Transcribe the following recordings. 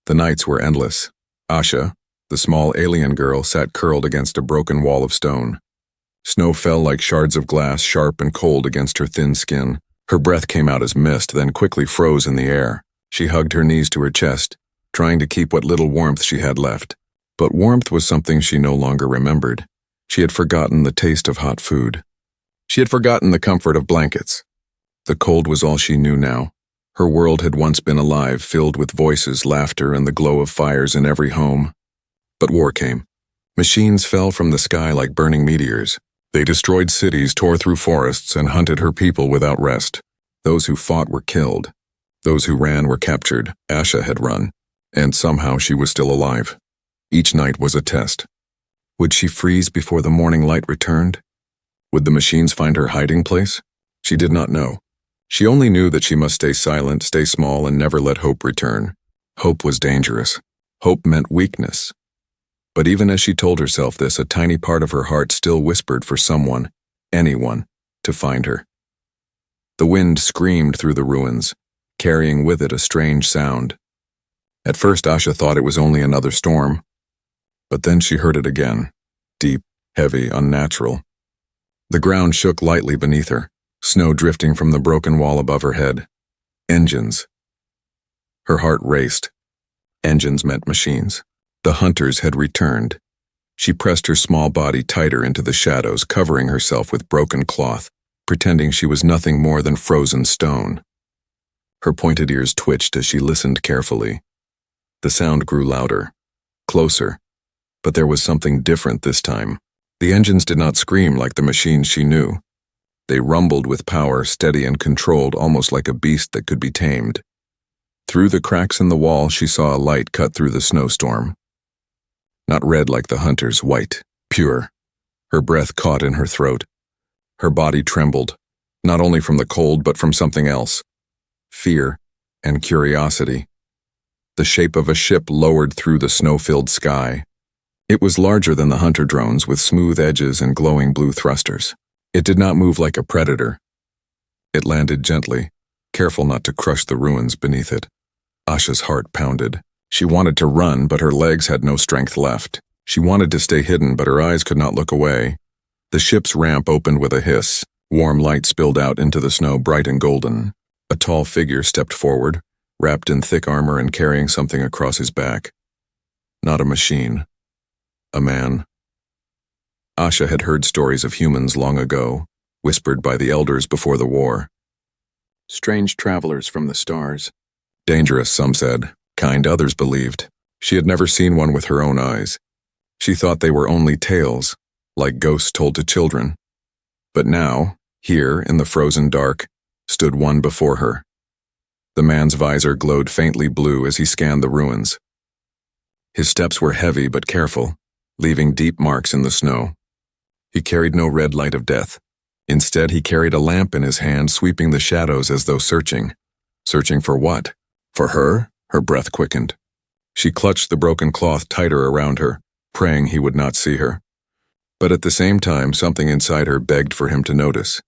The nights were endless. Asha, the small alien girl, sat curled against a broken wall of stone. Snow fell like shards of glass, sharp and cold against her thin skin. Her breath came out as mist, then quickly froze in the air. She hugged her knees to her chest, trying to keep what little warmth she had left. But warmth was something she no longer remembered. She had forgotten the taste of hot food. She had forgotten the comfort of blankets. The cold was all she knew now. Her world had once been alive, filled with voices, laughter, and the glow of fires in every home. But war came. Machines fell from the sky like burning meteors. They destroyed cities, tore through forests, and hunted her people without rest. Those who fought were killed. Those who ran were captured. Asha had run, and somehow she was still alive. Each night was a test. Would she freeze before the morning light returned? Would the machines find her hiding place? She did not know. She only knew that she must stay silent, stay small, and never let hope return. Hope was dangerous. Hope meant weakness. But even as she told herself this, a tiny part of her heart still whispered for someone, anyone, to find her. The wind screamed through the ruins, carrying with it a strange sound. At first, Asha thought it was only another storm. But then she heard it again, deep, heavy, unnatural. The ground shook lightly beneath her, snow drifting from the broken wall above her head. Engines. Her heart raced. Engines meant machines. The hunters had returned. She pressed her small body tighter into the shadows, covering herself with broken cloth, pretending she was nothing more than frozen stone. Her pointed ears twitched as she listened carefully. The sound grew louder, closer, but there was something different this time. The engines did not scream like the machines she knew. They rumbled with power, steady and controlled, almost like a beast that could be tamed. Through the cracks in the wall, she saw a light cut through the snowstorm. Not red like the hunters, white, pure. Her breath caught in her throat. Her body trembled, not only from the cold but from something else. Fear and curiosity. The shape of a ship lowered through the snow-filled sky. It was larger than the hunter drones, with smooth edges and glowing blue thrusters. It did not move like a predator. It landed gently, careful not to crush the ruins beneath it. Asha's heart pounded. She wanted to run, but her legs had no strength left. She wanted to stay hidden, but her eyes could not look away. The ship's ramp opened with a hiss. Warm light spilled out into the snow, bright and golden. A tall figure stepped forward, wrapped in thick armor and carrying something across his back. Not a machine. A man. Asha had heard stories of humans long ago, whispered by the elders before the war. Strange travelers from the stars. Dangerous, some said. Kind, others believed. She had never seen one with her own eyes. She thought they were only tales, like ghosts told to children. But now, here, in the frozen dark, stood one before her. The man's visor glowed faintly blue as he scanned the ruins. His steps were heavy but careful, leaving deep marks in the snow. He carried no red light of death. Instead, he carried a lamp in his hand, sweeping the shadows as though searching. Searching for what? For her? Her breath quickened. She clutched the broken cloth tighter around her, praying he would not see her. But at the same time, something inside her begged for him to notice.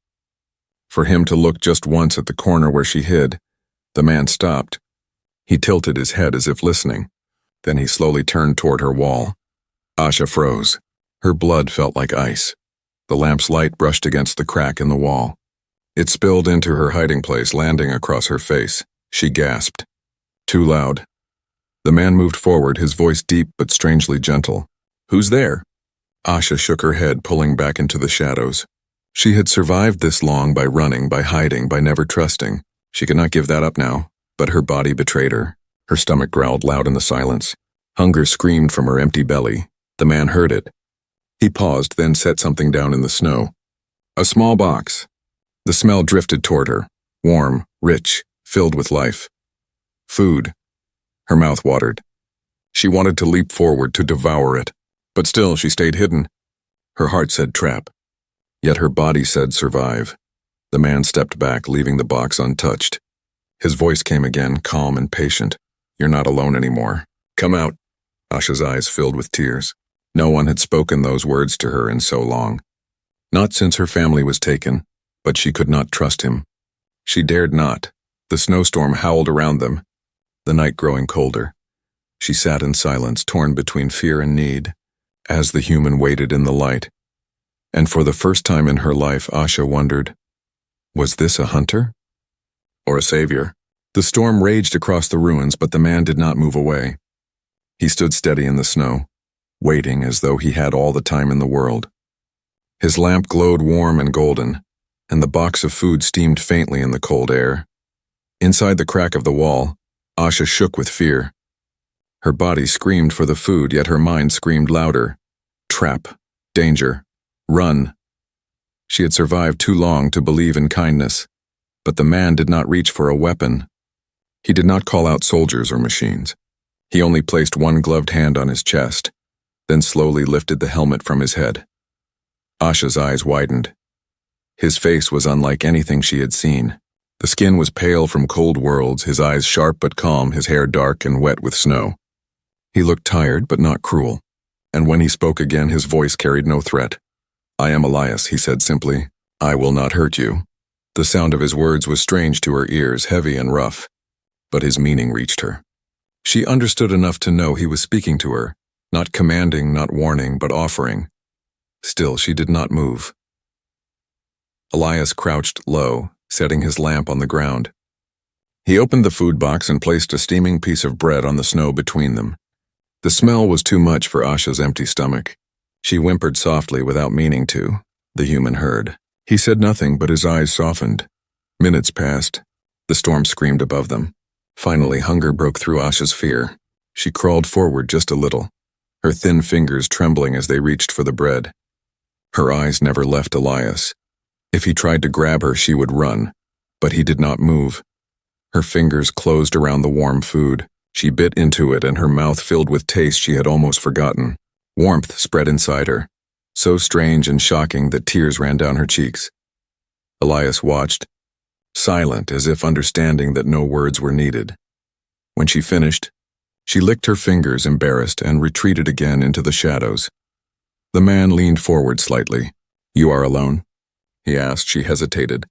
For him to look just once at the corner where she hid. The man stopped. He tilted his head as if listening. Then he slowly turned toward her wall. Asha froze. Her blood felt like ice. The lamp's light brushed against the crack in the wall. It spilled into her hiding place, landing across her face. She gasped. Too loud. The man moved forward, his voice deep but strangely gentle. "Who's there?" Asha shook her head, pulling back into the shadows. She had survived this long by running, by hiding, by never trusting. She could not give that up now, but her body betrayed her. Her stomach growled loud in the silence. Hunger screamed from her empty belly. The man heard it. He paused, then set something down in the snow. A small box. The smell drifted toward her, warm, rich, filled with life. Food. Her mouth watered. She wanted to leap forward to devour it, but still she stayed hidden. Her heart said trap, yet her body said survive. The man stepped back, leaving the box untouched. His voice came again, calm and patient. "You're not alone anymore. Come out." Asha's eyes filled with tears. No one had spoken those words to her in so long. Not since her family was taken, but she could not trust him. She dared not. The snowstorm howled around them, the night growing colder. She sat in silence, torn between fear and need, as the human waited in the light. And for the first time in her life, Asha wondered, was this a hunter? Or a savior? The storm raged across the ruins, but the man did not move away. He stood steady in the snow, waiting as though he had all the time in the world. His lamp glowed warm and golden, and the box of food steamed faintly in the cold air. Inside the crack of the wall, Asha shook with fear. Her body screamed for the food, yet her mind screamed louder. Trap, danger, run. She had survived too long to believe in kindness, but the man did not reach for a weapon. He did not call out soldiers or machines. He only placed one gloved hand on his chest, then slowly lifted the helmet from his head. Asha's eyes widened. His face was unlike anything she had seen. The skin was pale from cold worlds, his eyes sharp but calm, his hair dark and wet with snow. He looked tired but not cruel, and when he spoke again his voice carried no threat. "I am Elias," he said simply. "I will not hurt you." The sound of his words was strange to her ears, heavy and rough, but his meaning reached her. She understood enough to know he was speaking to her, not commanding, not warning, but offering. Still, she did not move. Elias crouched low, setting his lamp on the ground. He opened the food box and placed a steaming piece of bread on the snow between them. The smell was too much for Asha's empty stomach. She whimpered softly without meaning to. The human heard. He said nothing, but his eyes softened. Minutes passed. The storm screamed above them. Finally, hunger broke through Asha's fear. She crawled forward just a little, her thin fingers trembling as they reached for the bread. Her eyes never left Elias. If he tried to grab her, she would run, but he did not move. Her fingers closed around the warm food. She bit into it, and her mouth filled with taste she had almost forgotten. Warmth spread inside her, so strange and shocking that tears ran down her cheeks. Elias watched, silent, as if understanding that no words were needed. When she finished, she licked her fingers, embarrassed, and retreated again into the shadows. The man leaned forward slightly. "You are alone?" he asked. She hesitated.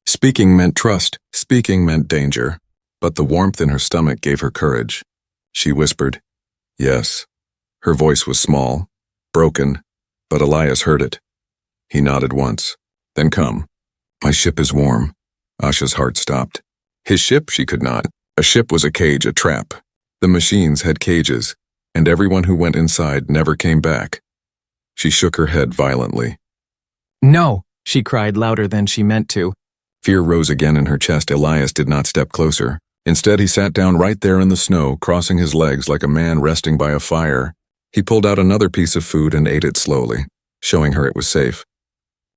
Speaking meant trust, speaking meant danger, but the warmth in her stomach gave her courage. She whispered, "Yes." Her voice was small, broken, but Elias heard it. He nodded once. "Then come. My ship is warm." Asha's heart stopped. His ship? She could not. A ship was a cage, a trap. The machines had cages, and everyone who went inside never came back. She shook her head violently. "No!" she cried louder than she meant to. Fear rose again in her chest. Elias did not step closer. Instead, he sat down right there in the snow, crossing his legs like a man resting by a fire. He pulled out another piece of food and ate it slowly, showing her it was safe.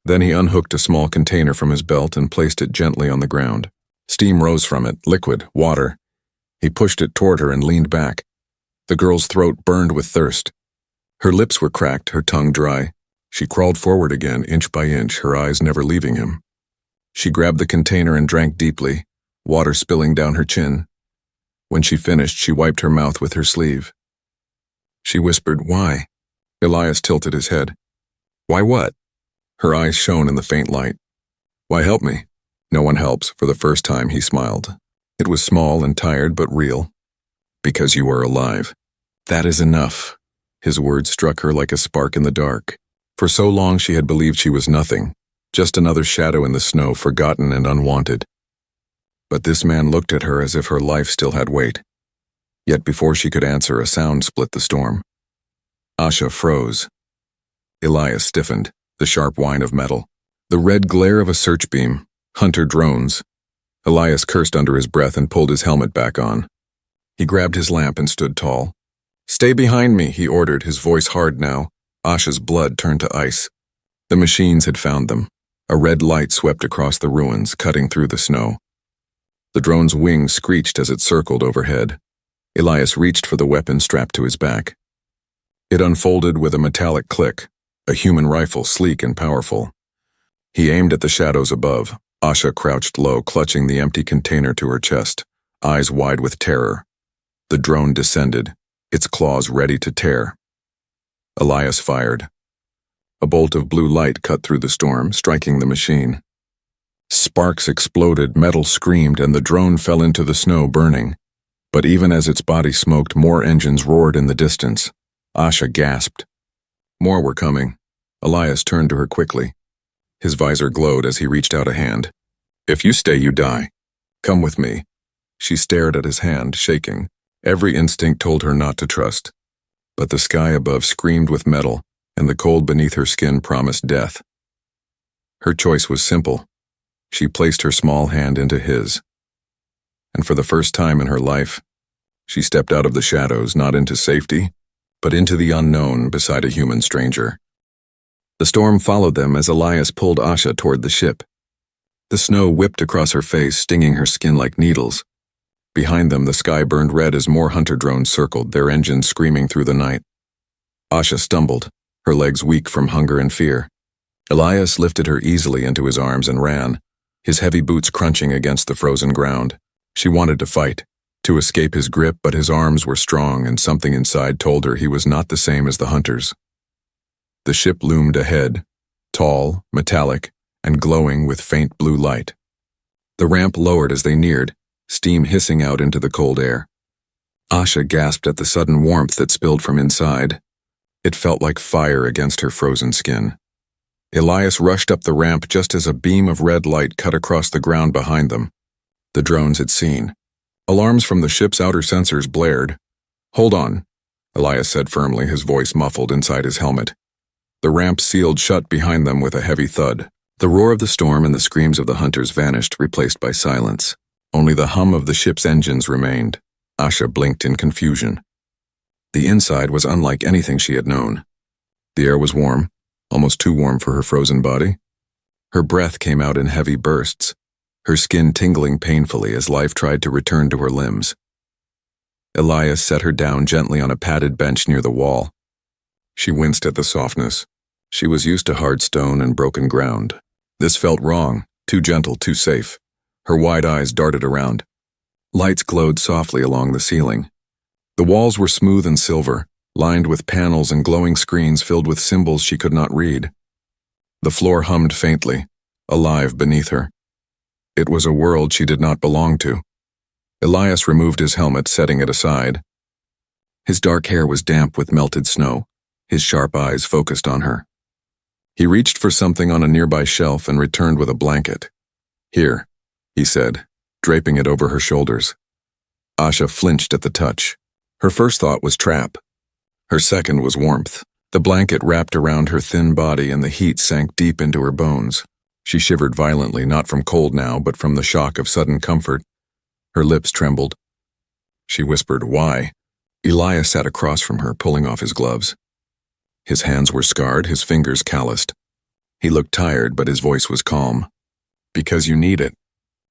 Then he unhooked a small container from his belt and placed it gently on the ground. Steam rose from it, liquid, water. He pushed it toward her and leaned back. The girl's throat burned with thirst. Her lips were cracked, her tongue dry. She crawled forward again, inch by inch, her eyes never leaving him. She grabbed the container and drank deeply, water spilling down her chin. When she finished, she wiped her mouth with her sleeve. She whispered, "Why?" Elias tilted his head. "Why what?" Her eyes shone in the faint light. "Why help me?" "No one helps." For the first time, he smiled. It was small and tired, but real. "Because you are alive." "That is enough." His words struck her like a spark in the dark. For so long she had believed she was nothing, just another shadow in the snow, forgotten and unwanted. But this man looked at her as if her life still had weight. Yet before she could answer, a sound split the storm. Asha froze. Elias stiffened, the sharp whine of metal, the red glare of a search beam, hunter drones. Elias cursed under his breath and pulled his helmet back on. He grabbed his lamp and stood tall. "Stay behind me," he ordered, his voice hard now. Asha's blood turned to ice. The machines had found them. A red light swept across the ruins, cutting through the snow. The drone's wings screeched as it circled overhead. Elias reached for the weapon strapped to his back. It unfolded with a metallic click, a human rifle, sleek and powerful. He aimed at the shadows above. Asha crouched low, clutching the empty container to her chest, eyes wide with terror. The drone descended, its claws ready to tear. Elias fired. A bolt of blue light cut through the storm, striking the machine. Sparks exploded, metal screamed, and the drone fell into the snow, burning. But even as its body smoked, more engines roared in the distance. Asha gasped. More were coming. Elias turned to her quickly. His visor glowed as he reached out a hand. "If you stay, you die. Come with me." She stared at his hand, shaking. Every instinct told her not to trust. But the sky above screamed with metal, and the cold beneath her skin promised death. Her choice was simple. She placed her small hand into his. And for the first time in her life, she stepped out of the shadows, not into safety, but into the unknown beside a human stranger. The storm followed them as Elias pulled Asha toward the ship. The snow whipped across her face, stinging her skin like needles. Behind them, the sky burned red as more hunter drones circled, their engines screaming through the night. Asha stumbled, her legs weak from hunger and fear. Elias lifted her easily into his arms and ran, his heavy boots crunching against the frozen ground. She wanted to fight, to escape his grip, but his arms were strong and something inside told her he was not the same as the hunters. The ship loomed ahead, tall, metallic, and glowing with faint blue light. The ramp lowered as they neared, steam hissing out into the cold air. Asha gasped at the sudden warmth that spilled from inside. It felt like fire against her frozen skin. Elias rushed up the ramp just as a beam of red light cut across the ground behind them. The drones had seen. Alarms from the ship's outer sensors blared. "Hold on," Elias said firmly, his voice muffled inside his helmet. The ramp sealed shut behind them with a heavy thud. The roar of the storm and the screams of the hunters vanished, replaced by silence. Only the hum of the ship's engines remained. Asha blinked in confusion. The inside was unlike anything she had known. The air was warm, almost too warm for her frozen body. Her breath came out in heavy bursts, her skin tingling painfully as life tried to return to her limbs. Elias set her down gently on a padded bench near the wall. She winced at the softness. She was used to hard stone and broken ground. This felt wrong, too gentle, too safe. Her wide eyes darted around. Lights glowed softly along the ceiling. The walls were smooth and silver, lined with panels and glowing screens filled with symbols she could not read. The floor hummed faintly, alive beneath her. It was a world she did not belong to. Elias removed his helmet, setting it aside. His dark hair was damp with melted snow, his sharp eyes focused on her. He reached for something on a nearby shelf and returned with a blanket. "Here," he said, draping it over her shoulders. Asha flinched at the touch. Her first thought was trap. Her second was warmth. The blanket wrapped around her thin body and the heat sank deep into her bones. She shivered violently, not from cold now, but from the shock of sudden comfort. Her lips trembled. She whispered, "Why?" Elias sat across from her, pulling off his gloves. His hands were scarred, his fingers calloused. He looked tired, but his voice was calm. "Because you need it.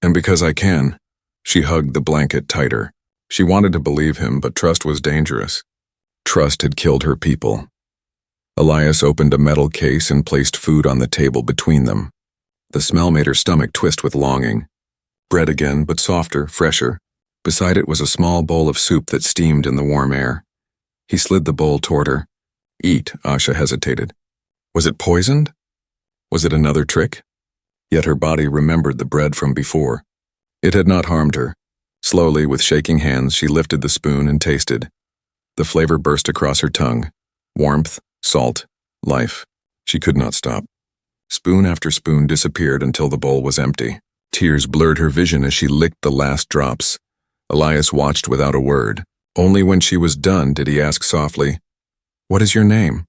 And because I can." She hugged the blanket tighter. She wanted to believe him, but trust was dangerous. Trust had killed her people. Elias opened a metal case and placed food on the table between them. The smell made her stomach twist with longing. Bread again, but softer, fresher. Beside it was a small bowl of soup that steamed in the warm air. He slid the bowl toward her. "Eat," Asha hesitated. Was it poisoned? Was it another trick? Yet her body remembered the bread from before. It had not harmed her. Slowly, with shaking hands, she lifted the spoon and tasted. The flavor burst across her tongue. Warmth, salt, life. She could not stop. Spoon after spoon disappeared until the bowl was empty. Tears blurred her vision as she licked the last drops. Elias watched without a word. Only when she was done did he ask softly, "What is your name?"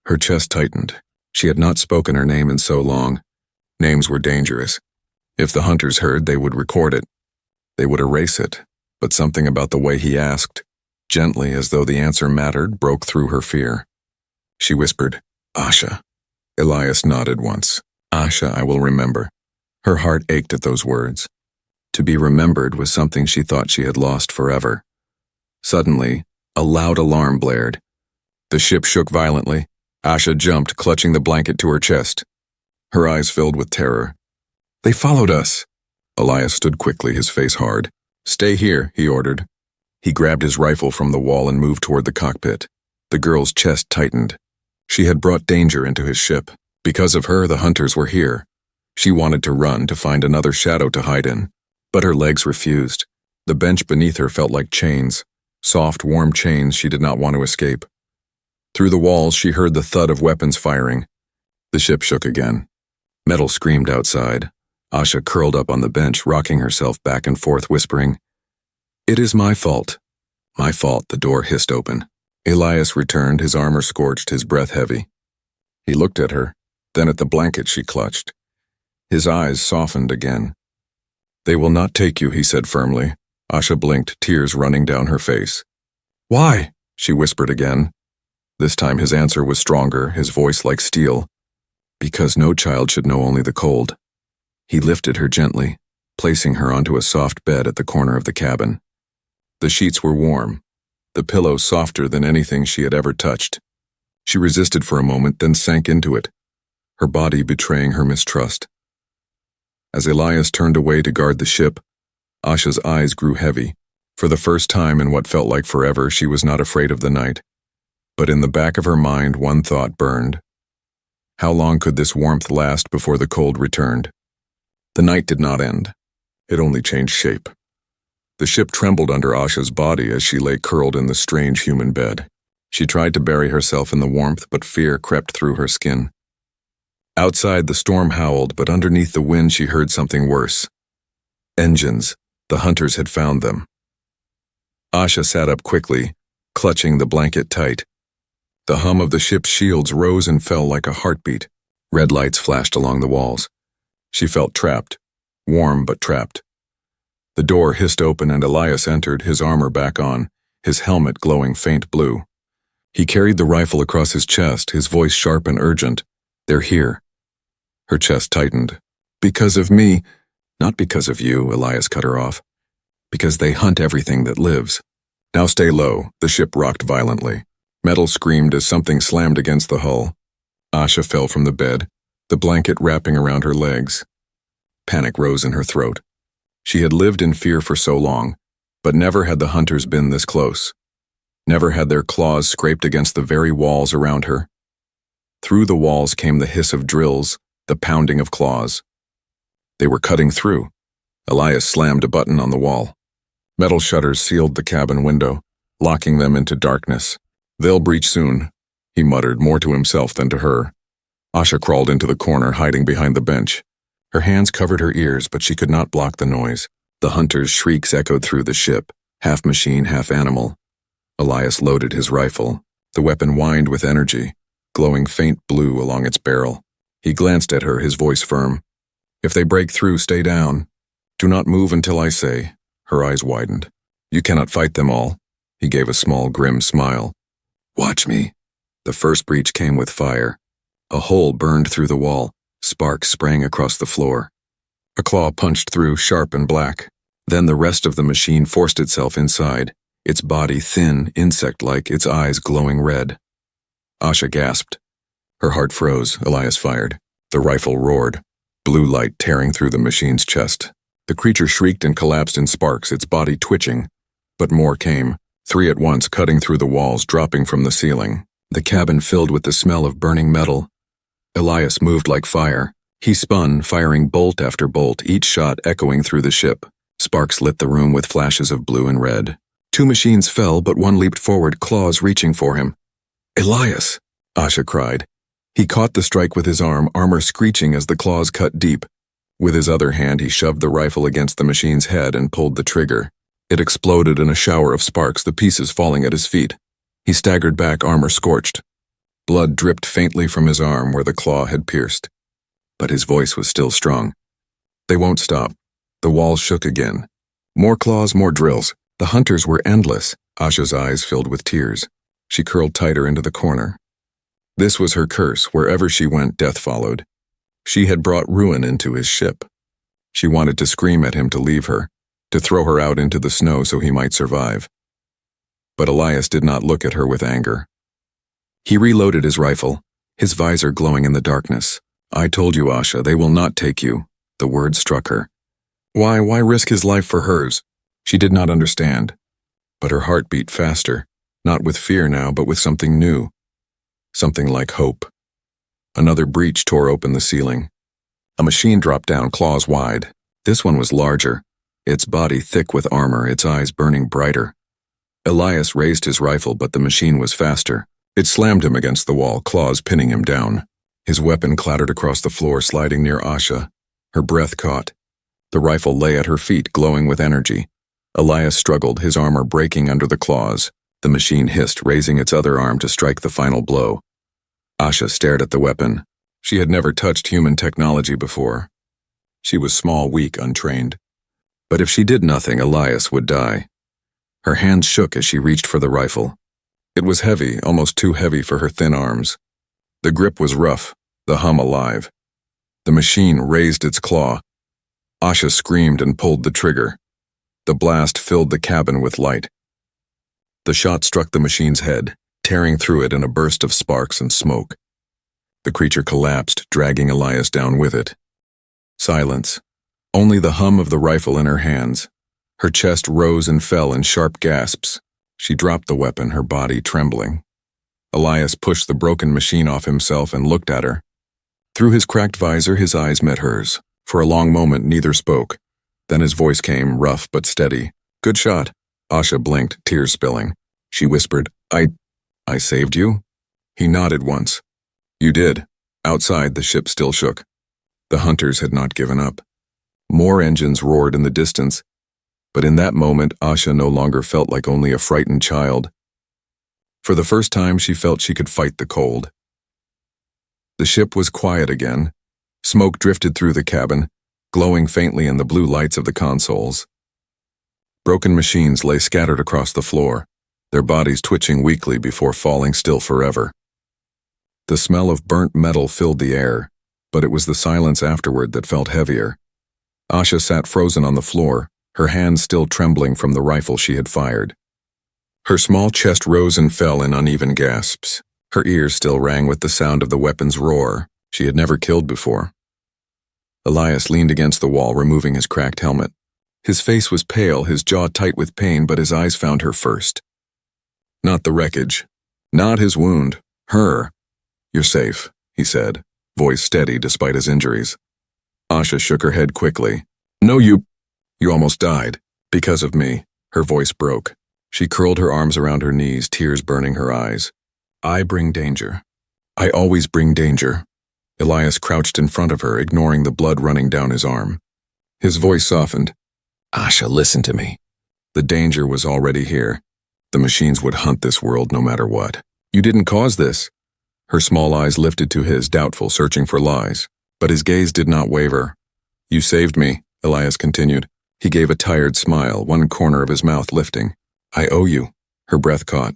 Her chest tightened. She had not spoken her name in so long. Names were dangerous. If the hunters heard, they would record it. They would erase it. But something about the way he asked, gently as though the answer mattered, broke through her fear. She whispered, "Asha." Elias nodded once. "Asha, I will remember." Her heart ached at those words. To be remembered was something she thought she had lost forever. Suddenly, a loud alarm blared. The ship shook violently. Asha jumped, clutching the blanket to her chest. Her eyes filled with terror. "They followed us." Elias stood quickly, his face hard. "Stay here," he ordered. He grabbed his rifle from the wall and moved toward the cockpit. The girl's chest tightened. She had brought danger into his ship. Because of her, the hunters were here. She wanted to run, to find another shadow to hide in. But her legs refused. The bench beneath her felt like chains, soft, warm chains she did not want to escape. Through the walls, she heard the thud of weapons firing. The ship shook again. Metal screamed outside. Asha curled up on the bench, rocking herself back and forth, whispering, "It is my fault." "My fault," the door hissed open. Elias returned, his armor scorched, his breath heavy. He looked at her, then at the blanket she clutched. His eyes softened again. "They will not take you," he said firmly. Asha blinked, tears running down her face. "Why?" she whispered again. This time his answer was stronger, his voice like steel. "Because no child should know only the cold." He lifted her gently, placing her onto a soft bed at the corner of the cabin. The sheets were warm, the pillow softer than anything she had ever touched. She resisted for a moment, then sank into it, her body betraying her mistrust. As Elias turned away to guard the ship, Asha's eyes grew heavy. For the first time in what felt like forever, she was not afraid of the night. But in the back of her mind, one thought burned. How long could this warmth last before the cold returned? The night did not end. It only changed shape. The ship trembled under Asha's body as she lay curled in the strange human bed. She tried to bury herself in the warmth, but fear crept through her skin. Outside, the storm howled, but underneath the wind she heard something worse. Engines. The hunters had found them. Asha sat up quickly, clutching the blanket tight. The hum of the ship's shields rose and fell like a heartbeat. Red lights flashed along the walls. She felt trapped, warm but trapped. The door hissed open and Elias entered, his armor back on, his helmet glowing faint blue. He carried the rifle across his chest, his voice sharp and urgent. "They're here." Her chest tightened. "Because of me." "Not because of you," Elias cut her off. "Because they hunt everything that lives." "Now stay low." The ship rocked violently. Metal screamed as something slammed against the hull. Asha fell from the bed, the blanket wrapping around her legs. Panic rose in her throat. She had lived in fear for so long, but never had the hunters been this close. Never had their claws scraped against the very walls around her. Through the walls came the hiss of drills, the pounding of claws. They were cutting through. Elias slammed a button on the wall. Metal shutters sealed the cabin window, locking them into darkness. "They'll breach soon," he muttered, more to himself than to her. Asha crawled into the corner, hiding behind the bench. Her hands covered her ears, but she could not block the noise. The hunters' shrieks echoed through the ship, half machine, half animal. Elias loaded his rifle. The weapon whined with energy, glowing faint blue along its barrel. He glanced at her, his voice firm. "If they break through, stay down. Do not move until I say." Her eyes widened. "You cannot fight them all." He gave a small, grim smile. "Watch me." The first breach came with fire. A hole burned through the wall. Sparks sprang across the floor. A claw punched through, sharp and black. Then the rest of the machine forced itself inside, its body thin, insect-like, its eyes glowing red. Asha gasped. Her heart froze. Elias fired. The rifle roared, blue light tearing through the machine's chest. The creature shrieked and collapsed in sparks, its body twitching. But more came, 3 at once, cutting through the walls, dropping from the ceiling. The cabin filled with the smell of burning metal. Elias moved like fire. He spun, firing bolt after bolt, each shot echoing through the ship. Sparks lit the room with flashes of blue and red. 2 machines fell, but one leaped forward, claws reaching for him. "Elias!" Asha cried. He caught the strike with his arm, armor screeching as the claws cut deep. With his other hand, he shoved the rifle against the machine's head and pulled the trigger. It exploded in a shower of sparks, the pieces falling at his feet. He staggered back, armor scorched. Blood dripped faintly from his arm where the claw had pierced. But his voice was still strong. "They won't stop." The walls shook again. More claws, more drills. The hunters were endless. Asha's eyes filled with tears. She curled tighter into the corner. This was her curse. Wherever she went, death followed. She had brought ruin into his ship. She wanted to scream at him to leave her, to throw her out into the snow so he might survive. But Elias did not look at her with anger. He reloaded his rifle, his visor glowing in the darkness. "I told you, Asha, they will not take you." The word struck her. Why risk his life for hers? She did not understand. But her heart beat faster, not with fear now, but with something new. Something like hope. Another breach tore open the ceiling. A machine dropped down, claws wide. This one was larger. its body thick with armor, its eyes burning brighter. Elias raised his rifle, but the machine was faster. It slammed him against the wall, claws pinning him down. His weapon clattered across the floor, sliding near Asha. Her breath caught. The rifle lay at her feet, glowing with energy. Elias struggled, his armor breaking under the claws. The machine hissed, raising its other arm to strike the final blow. Asha stared at the weapon. She had never touched human technology before. She was small, weak, untrained. But if she did nothing, Elias would die. Her hands shook as she reached for the rifle. It was heavy, almost too heavy for her thin arms. The grip was rough, the hum alive. The machine raised its claw. Asha screamed and pulled the trigger. The blast filled the cabin with light. The shot struck the machine's head, tearing through it in a burst of sparks and smoke. The creature collapsed, dragging Elias down with it. Silence. Only the hum of the rifle in her hands. Her chest rose and fell in sharp gasps. She dropped the weapon, her body trembling. Elias pushed the broken machine off himself and looked at her. Through his cracked visor, his eyes met hers. For a long moment, neither spoke. Then his voice came, rough but steady. "Good shot." Asha blinked, tears spilling. She whispered, I saved you?" He nodded once. "You did." Outside, the ship still shook. The hunters had not given up. More engines roared in the distance. But in that moment, Asha no longer felt like only a frightened child. For the first time, she felt she could fight the cold. The ship was quiet again. Smoke drifted through the cabin, glowing faintly in the blue lights of the consoles. Broken machines lay scattered across the floor, their bodies twitching weakly before falling still forever. The smell of burnt metal filled the air, but it was the silence afterward that felt heavier. Asha sat frozen on the floor, her hands still trembling from the rifle she had fired. Her small chest rose and fell in uneven gasps. Her ears still rang with the sound of the weapon's roar. She had never killed before. Elias leaned against the wall, removing his cracked helmet. His face was pale, his jaw tight with pain, but his eyes found her first. Not the wreckage. Not his wound. Her. "You're safe," he said, voice steady despite his injuries. Asha shook her head quickly. "No, you almost died. Because of me." Her voice broke. She curled her arms around her knees, tears burning her eyes. "I bring danger. I always bring danger." Elias crouched in front of her, ignoring the blood running down his arm. His voice softened. "Asha, listen to me." The danger was already here. The machines would hunt this world no matter what. "You didn't cause this." Her small eyes lifted to his, doubtful, searching for lies. But his gaze did not waver. "You saved me," Elias continued. He gave a tired smile, one corner of his mouth lifting. "I owe you." Her breath caught.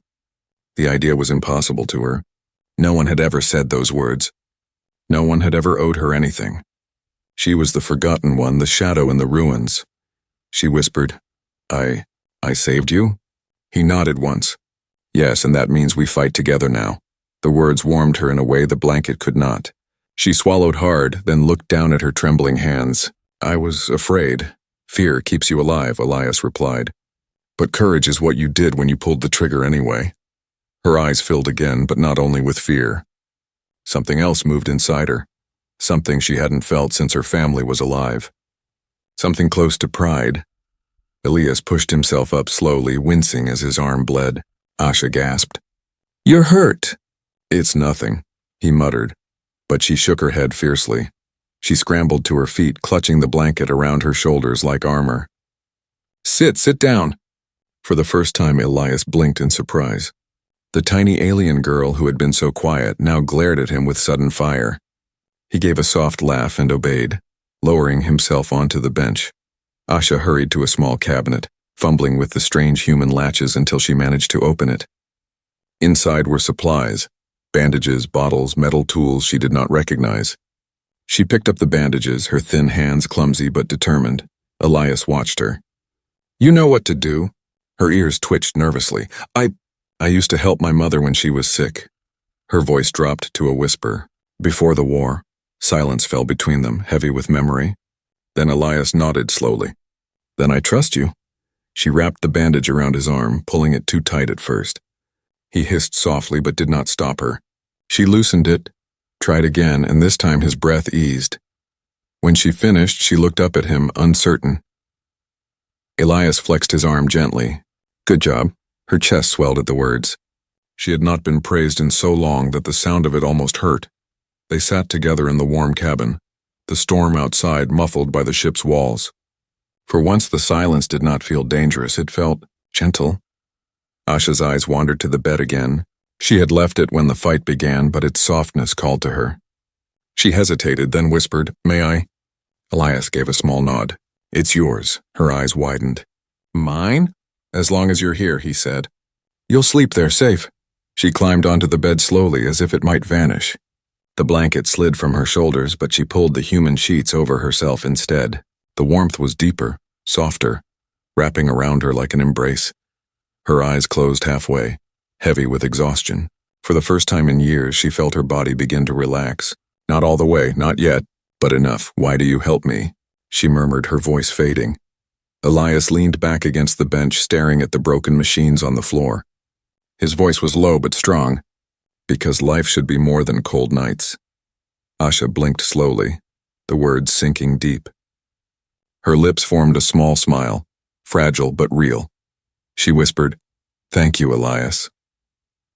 The idea was impossible to her. No one had ever said those words. No one had ever owed her anything. She was the forgotten one, the shadow in the ruins. She whispered, I saved you?" He nodded once. "Yes, and that means we fight together now." The words warmed her in a way the blanket could not. She swallowed hard, then looked down at her trembling hands. "I was afraid. Fear keeps you alive," Elias replied. "But courage is what you did when you pulled the trigger anyway." Her eyes filled again, but not only with fear. Something else moved inside her. Something she hadn't felt since her family was alive. Something close to pride. Elias pushed himself up slowly, wincing as his arm bled. Asha gasped. "You're hurt." "It's nothing," he muttered, but she shook her head fiercely. She scrambled to her feet, clutching the blanket around her shoulders like armor. Sit down." For the first time, Elias blinked in surprise. The tiny alien girl who had been so quiet now glared at him with sudden fire. He gave a soft laugh and obeyed, lowering himself onto the bench. Asha hurried to a small cabinet, fumbling with the strange human latches until she managed to open it. Inside were supplies, bandages, bottles, metal tools she did not recognize. She picked up the bandages, her thin hands clumsy but determined. Elias watched her. "You know what to do." Her ears twitched nervously. I used to help my mother when she was sick." Her voice dropped to a whisper. Before the war, silence fell between them, heavy with memory. Then Elias nodded slowly. "Then I trust you." She wrapped the bandage around his arm, pulling it too tight at first. He hissed softly but did not stop her. She loosened it, tried again, and this time his breath eased. When she finished, she looked up at him, uncertain. Elias flexed his arm gently. Good job. Her chest swelled at the words. She had not been praised in so long that the sound of it almost hurt. They sat together in the warm cabin, the storm outside muffled by the ship's walls. For once the silence did not feel dangerous, it felt gentle. Asha's eyes wandered to the bed again. She had left it when the fight began, but its softness called to her. She hesitated, then whispered, May I? Elias gave a small nod. It's yours. Her eyes widened. Mine? As long as you're here, he said. You'll sleep there safe. She climbed onto the bed slowly, as if it might vanish. The blanket slid from her shoulders, but she pulled the human sheets over herself instead. The warmth was deeper, softer, wrapping around her like an embrace. Her eyes closed halfway, heavy with exhaustion. For the first time in years, she felt her body begin to relax. Not all the way, not yet, but enough. Why do you help me? She murmured, her voice fading. Elias leaned back against the bench, staring at the broken machines on the floor. His voice was low but strong. Because life should be more than cold nights. Asha blinked slowly, the words sinking deep. Her lips formed a small smile, fragile but real. She whispered, Thank you, Elias.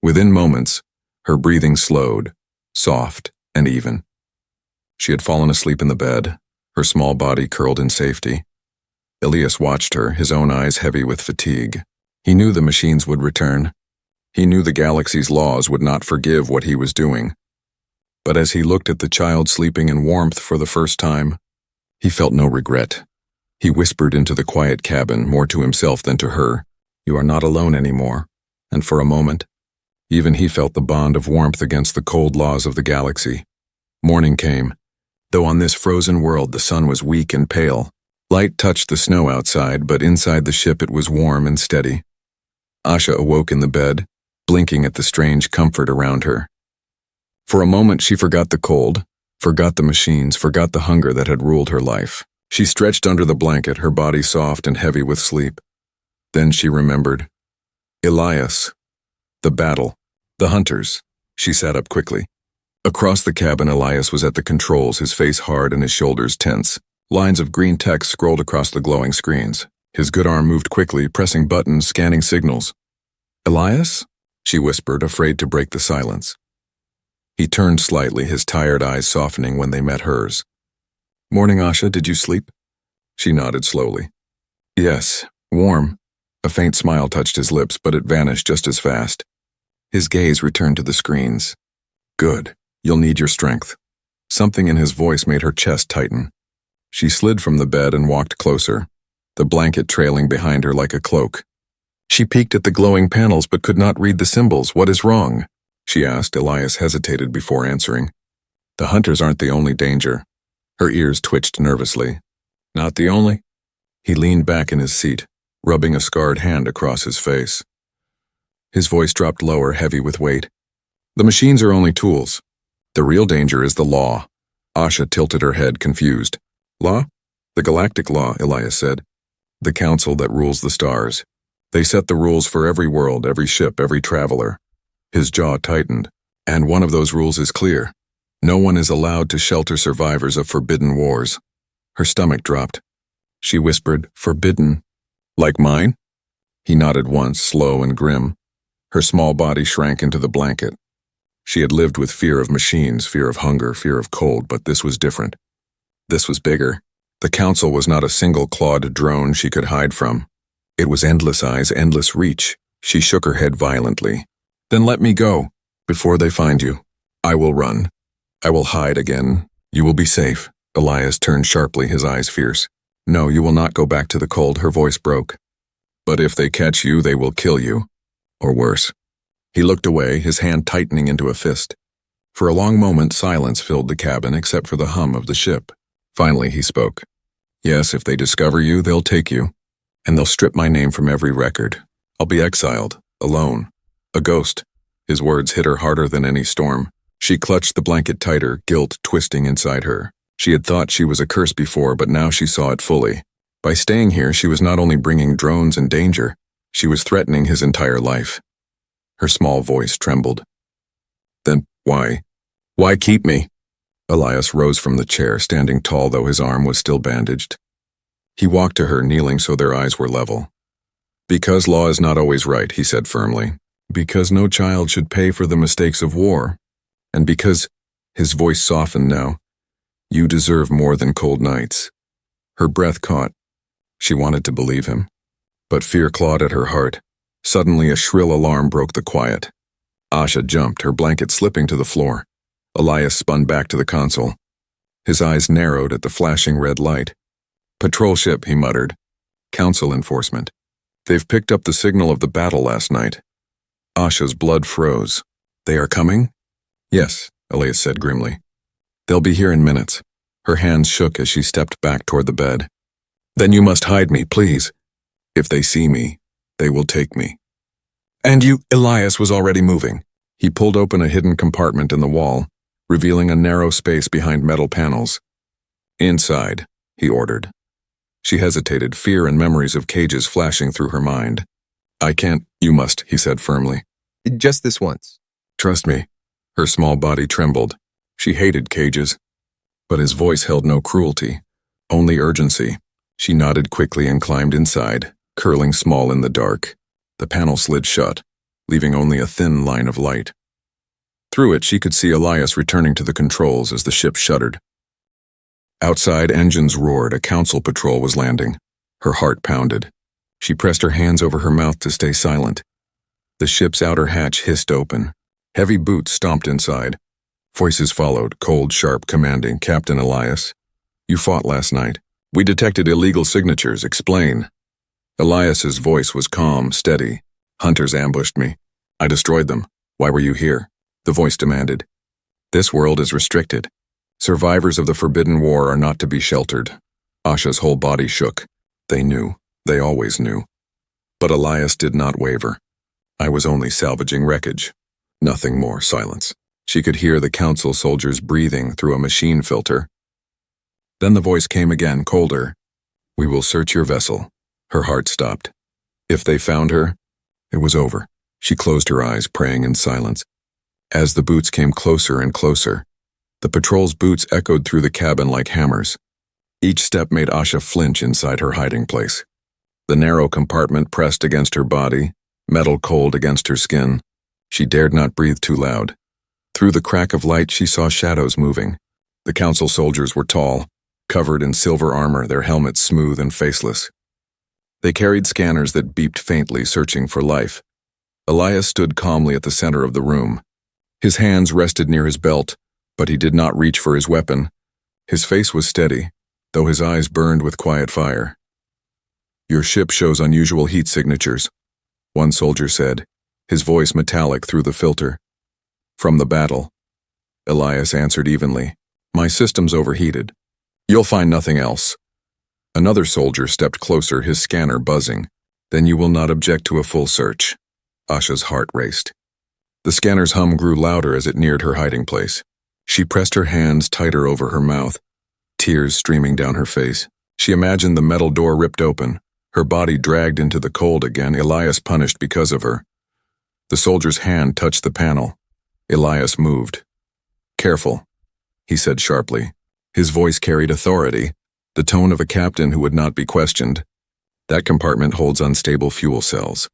Within moments, her breathing slowed, soft and even. She had fallen asleep in the bed, her small body curled in safety. Elias watched her, his own eyes heavy with fatigue. He knew the machines would return. He knew the galaxy's laws would not forgive what he was doing. But as he looked at the child sleeping in warmth for the first time, he felt no regret. He whispered into the quiet cabin, more to himself than to her, You are not alone anymore. And for a moment, even he felt the bond of warmth against the cold laws of the galaxy. Morning came. Though on this frozen world the sun was weak and pale, light touched the snow outside, but inside the ship it was warm and steady. Asha awoke in the bed, blinking at the strange comfort around her. For a moment she forgot the cold, forgot the machines, forgot the hunger that had ruled her life. She stretched under the blanket, her body soft and heavy with sleep. Then she remembered. Elias. The battle. The hunters. She sat up quickly. Across the cabin, Elias was at the controls, his face hard and his shoulders tense. Lines of green text scrolled across the glowing screens. His good arm moved quickly, pressing buttons, scanning signals. Elias? She whispered, afraid to break the silence. He turned slightly, his tired eyes softening when they met hers. Morning, Asha, did you sleep? She nodded slowly. Yes, warm. A faint smile touched his lips, but it vanished just as fast. His gaze returned to the screens. Good. You'll need your strength. Something in his voice made her chest tighten. She slid from the bed and walked closer, the blanket trailing behind her like a cloak. She peeked at the glowing panels but could not read the symbols. What is wrong? She asked. Elias hesitated before answering. The hunters aren't the only danger. Her ears twitched nervously. Not the only? He leaned back in his seat, rubbing a scarred hand across his face. His voice dropped lower, heavy with weight. The machines are only tools. The real danger is the law. Asha tilted her head, confused. Law? The galactic law, Elias said. The council that rules the stars. They set the rules for every world, every ship, every traveler. His jaw tightened. And one of those rules is clear. No one is allowed to shelter survivors of forbidden wars. Her stomach dropped. She whispered, Forbidden? Like mine? He nodded once, slow and grim. Her small body shrank into the blanket. She had lived with fear of machines, fear of hunger, fear of cold, but this was different. This was bigger. The council was not a single clawed drone she could hide from. It was endless eyes, endless reach. She shook her head violently. Then let me go. Before they find you. I will run. I will hide again. You will be safe. Elias turned sharply, his eyes fierce. No, you will not go back to the cold. Her voice broke. But if they catch you, they will kill you. Or worse. He looked away, his hand tightening into a fist. For a long moment, silence filled the cabin except for the hum of the ship. Finally, he spoke. Yes, if they discover you, they'll take you. And they'll strip my name from every record. I'll be exiled, alone, a ghost. His words hit her harder than any storm. She clutched the blanket tighter, guilt twisting inside her. She had thought she was a curse before, but now she saw it fully. By staying here, she was not only bringing drones and danger, she was threatening his entire life. Her small voice trembled. Then why? Why keep me? Elias rose from the chair, standing tall though his arm was still bandaged. He walked to her, kneeling so their eyes were level. Because law is not always right, he said firmly. Because no child should pay for the mistakes of war. And because, his voice softened now, you deserve more than cold nights. Her breath caught. She wanted to believe him. But fear clawed at her heart. Suddenly a shrill alarm broke the quiet. Asha jumped, her blanket slipping to the floor. Elias spun back to the console. His eyes narrowed at the flashing red light. Patrol ship, he muttered. Council enforcement. They've picked up the signal of the battle last night. Asha's blood froze. They are coming? Yes, Elias said grimly. They'll be here in minutes. Her hands shook as she stepped back toward the bed. Then you must hide me, please. If they see me, they will take me. And you, Elias was already moving. He pulled open a hidden compartment in the wall, revealing a narrow space behind metal panels. Inside, he ordered. She hesitated, fear and memories of cages flashing through her mind. I can't, you must, he said firmly. Just this once. Trust me. Her small body trembled. She hated cages. But his voice held no cruelty, only urgency. She nodded quickly and climbed inside, curling small in the dark. The panel slid shut, leaving only a thin line of light. Through it, she could see Elias returning to the controls as the ship shuddered. Outside, engines roared. A council patrol was landing. Her heart pounded. She pressed her hands over her mouth to stay silent. The ship's outer hatch hissed open. Heavy boots stomped inside. Voices followed, cold, sharp, commanding. Captain Elias, you fought last night. We detected illegal signatures. Explain. Elias's voice was calm, steady. Hunters ambushed me. I destroyed them. Why were you here? The voice demanded. This world is restricted. Survivors of the Forbidden War are not to be sheltered. Asha's whole body shook. They knew. They always knew. But Elias did not waver. I was only salvaging wreckage. Nothing more. Silence. She could hear the council soldiers breathing through a machine filter. Then the voice came again, colder. We will search your vessel. Her heart stopped. If they found her, it was over. She closed her eyes, praying in silence. As the boots came closer and closer, the patrol's boots echoed through the cabin like hammers. Each step made Asha flinch inside her hiding place. The narrow compartment pressed against her body, metal cold against her skin. She dared not breathe too loud. Through the crack of light, she saw shadows moving. The council soldiers were tall, covered in silver armor, their helmets smooth and faceless. They carried scanners that beeped faintly, searching for life. Elias stood calmly at the center of the room. His hands rested near his belt, but he did not reach for his weapon. His face was steady, though his eyes burned with quiet fire. Your ship shows unusual heat signatures, one soldier said, his voice metallic through the filter. From the battle. Elias answered evenly. My system's overheated. You'll find nothing else. Another soldier stepped closer, his scanner buzzing. Then you will not object to a full search. Asha's heart raced. The scanner's hum grew louder as it neared her hiding place. She pressed her hands tighter over her mouth, tears streaming down her face. She imagined the metal door ripped open, her body dragged into the cold again, Elias punished because of her. The soldier's hand touched the panel. Elias moved. Careful, he said sharply. His voice carried authority, the tone of a captain who would not be questioned. That compartment holds unstable fuel cells.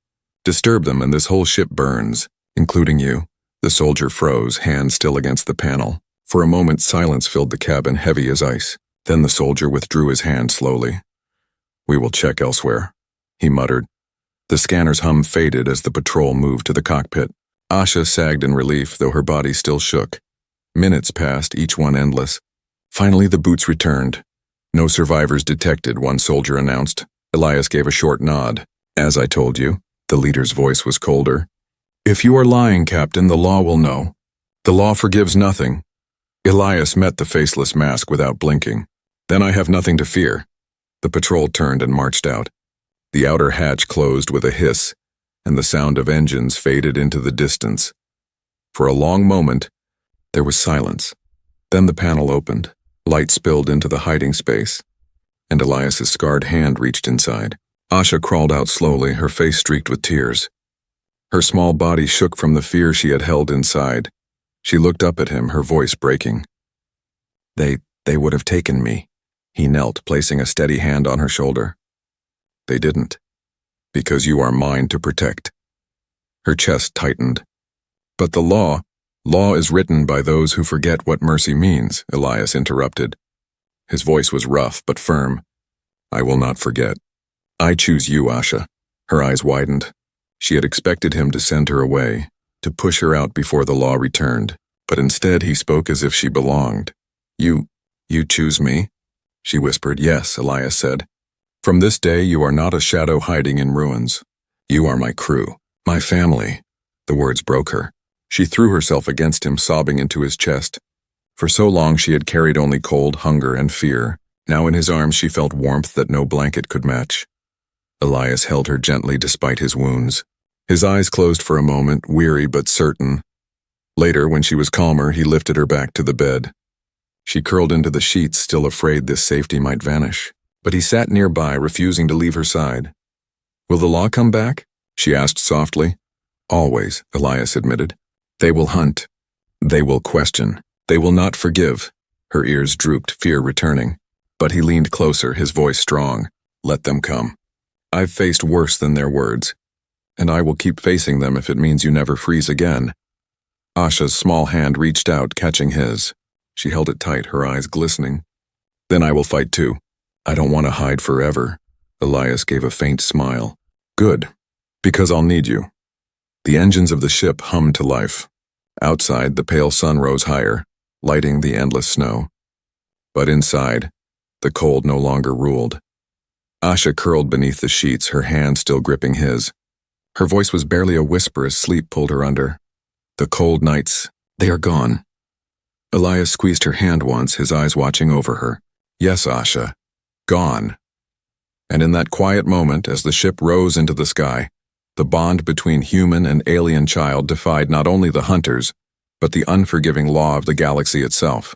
Disturb them and this whole ship burns, including you. The soldier froze, hand still against the panel. For a moment, silence filled the cabin, heavy as ice. Then the soldier withdrew his hand slowly. We will check elsewhere, he muttered. The scanner's hum faded as the patrol moved to the cockpit. Asha sagged in relief, though her body still shook. Minutes passed, each one endless. Finally, the boots returned. No survivors detected, one soldier announced. Elias gave a short nod. As I told you, the leader's voice was colder. If you are lying, Captain, the law will know. The law forgives nothing. Elias met the faceless mask without blinking. Then I have nothing to fear. The patrol turned and marched out. The outer hatch closed with a hiss, and the sound of engines faded into the distance. For a long moment, there was silence. Then the panel opened. Light spilled into the hiding space, and Elias's scarred hand reached inside. Asha crawled out slowly, her face streaked with tears. Her small body shook from the fear she had held inside. She looked up at him, her voice breaking. They would have taken me. He knelt, placing a steady hand on her shoulder. They didn't. Because you are mine to protect. Her chest tightened. But the law is written by those who forget what mercy means, Elias interrupted. His voice was rough but firm. I will not forget. I choose you, Asha. Her eyes widened. She had expected him to send her away, to push her out before the law returned, but instead he spoke as if she belonged. You choose me? She whispered. Yes, Elias said. From this day you are not a shadow hiding in ruins. You are my crew, my family. The words broke her. She threw herself against him, sobbing into his chest. For so long she had carried only cold, hunger, and fear. Now in his arms she felt warmth that no blanket could match. Elias held her gently despite his wounds. His eyes closed for a moment, weary but certain. Later, when she was calmer, he lifted her back to the bed. She curled into the sheets, still afraid this safety might vanish. But he sat nearby, refusing to leave her side. Will the law come back? She asked softly. Always, Elias admitted. They will hunt. They will question. They will not forgive. Her ears drooped, fear returning. But he leaned closer, his voice strong. Let them come. I've faced worse than their words. And I will keep facing them if it means you never freeze again. Asha's small hand reached out, catching his. She held it tight, her eyes glistening. Then I will fight too. I don't want to hide forever. Elias gave a faint smile. Good. Because I'll need you. The engines of the ship hummed to life. Outside, the pale sun rose higher, lighting the endless snow. But inside, the cold no longer ruled. Asha curled beneath the sheets, her hand still gripping his. Her voice was barely a whisper as sleep pulled her under. The cold nights, they are gone. Elias squeezed her hand once, his eyes watching over her. Yes, Asha. Gone. And in that quiet moment, as the ship rose into the sky, the bond between human and alien child defied not only the hunters, but the unforgiving law of the galaxy itself.